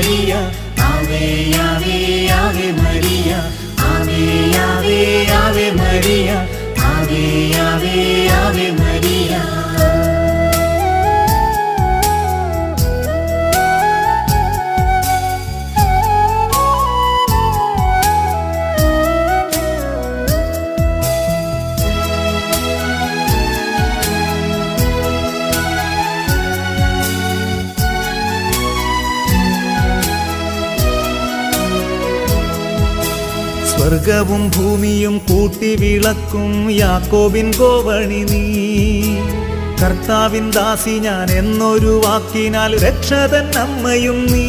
Maria ആവേ ആവേ Ave Maria ആവേ ആവേ Ave Maria ആവേ ആവേ Ave Maria സ്വർഗവും ഭൂമിയും കൂട്ടി വിളക്കും യാക്കോബിൻ ഗോവണി നീ കർത്താവിൻ ദാസി ഞാൻ എന്നൊരു വാക്കിനാൽ രക്ഷതൻ അമ്മയും നീ